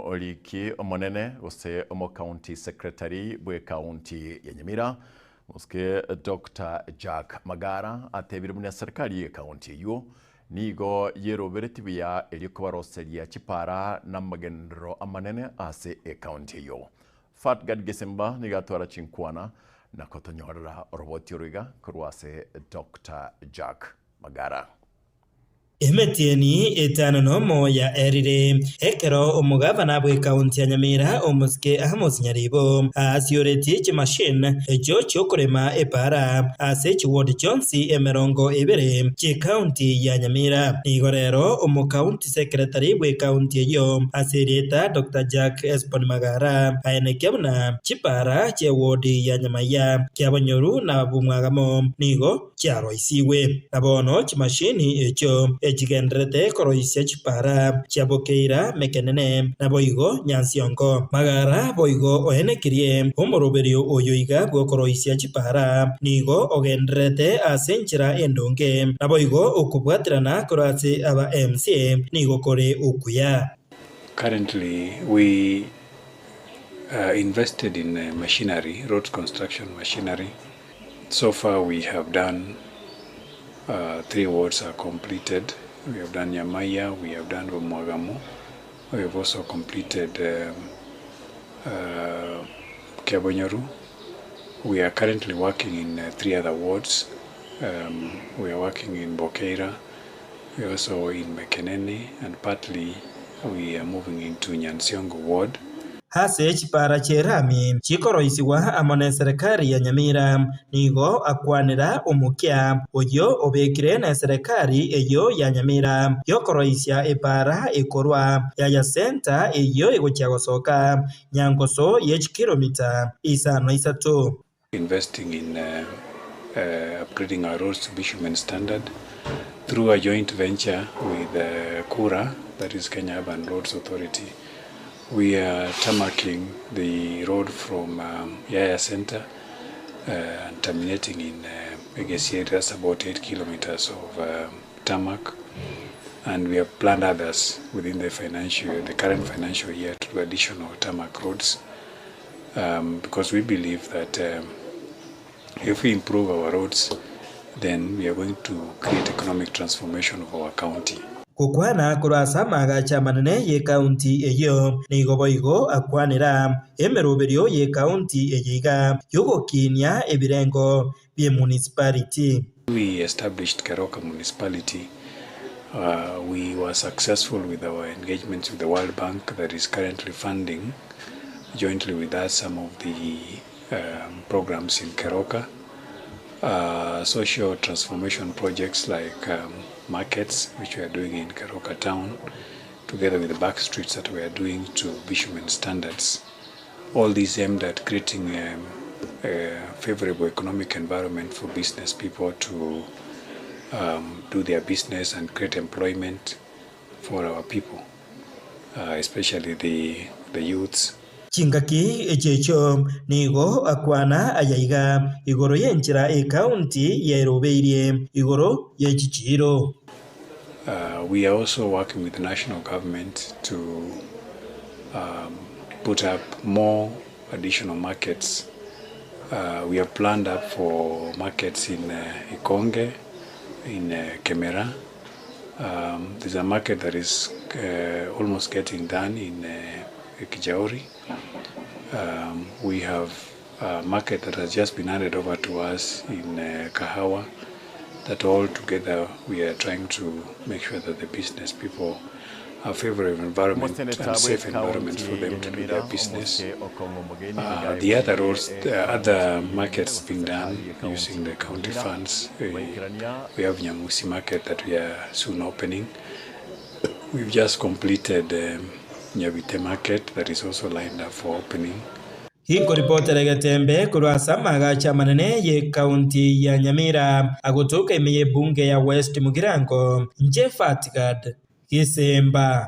oliki omonene gose omo County Secretary bwe County ya Nyamira muske Dr. Jack Magara atebire munya serikali ya county yo nigo yerobereti bya elikubaroseria chipara na magendro amanene ase e county yo Fatgad Gesemba nigatwara chinkwana na kotonyorera roboti ruiga kurwase Dr. Jack Magara. Emetieni etanonomo ya erire ekero omugavana bwe county ya Nyamira omuske Amos Nyaribo asioreti chimashine echo chokorema epara ase chiward Johnsi emerongo ebere chi county ya Nyamira igorero omu county secretary bwe county yo asireta Dr. Jack Magara aenekebna chipara che ward ya Nyamaya kyabonyoru na bumwagamo nigo kyaroisiwe nabono chimashine echo ejigendrete koroisia chipara chiabokeira mekenene na boigo nyansiongo Magara boigo oenekirie omoroberio oyoiga bwo koroisia chipara nigo ogendrete asenchira endonge na boigo okubwatirana korase aba MCA nigo kore okuya. Currently we invested in machinery, road construction machinery. So far we have done 3 wards are completed. We have done Nyamira, we have done Mwagamo. We have also completed Kiabonyoru. We are currently working in 3 other wards. We are working in Bokeira. We are also in Mekenene, and partly we are moving into Nyansiongo ward. Hase chipara cherami chikoroisiwa amone serikali ya Nyamira nigo akwanira omukia oyo obekire na serikali eyo ya Nyamira yokoroisia epara ekorwa ya center eyo egochagosoka nyangoso kilomita isano isato. Investing in upgrading our roads to bitumen standard through a joint venture with Kura, that is Kenya Urban Roads Authority. We are tarmacking the road from Yaya Center and terminating in Egesi. That's about 8 kilometers of tarmac, and we have planned others within the current financial year to do additional tarmac roads, because we believe that if we improve our roads, then we are going to create economic transformation of our county. Kukwana kurasa maga chamanene ye county eyo nigo boigo akwanira emeroberio ye county eyiga yogo kinya ebirengo bie municipality. We established Keroka municipality. We were successful with our engagements with the World Bank that is currently funding jointly with us some of the programs in Keroka. Social transformation projects like markets, which we are doing in Keroka town, together with the back streets that we are doing to bitumen standards. All these aimed at creating a favorable economic environment for business people to do their business and create employment for our people, especially the youths. Chingaki echecho nigo akwana ayaiga igoro yenchira e county ya Robeirie igoro ya Chichiro. We are also working with the national government to put up more additional markets. We have planned up for markets in Ikonge, in Kemera. There's a market that is almost getting done in Kijauri. We have a market that has just been handed over to us in Kahawa. That all together we are trying to make sure that the business people have a favorable environment and safe environment for them to do their business. The other markets being done using the county funds. We have Nyamusi market that we are soon opening. We've just completed Nyabite market that is also lined up for opening. Hiko reporter Getembe kurasa maga chamanene ye county ya Nyamira agotoka imeye bunge ya West Mugirango nje Fatgad Kisemba.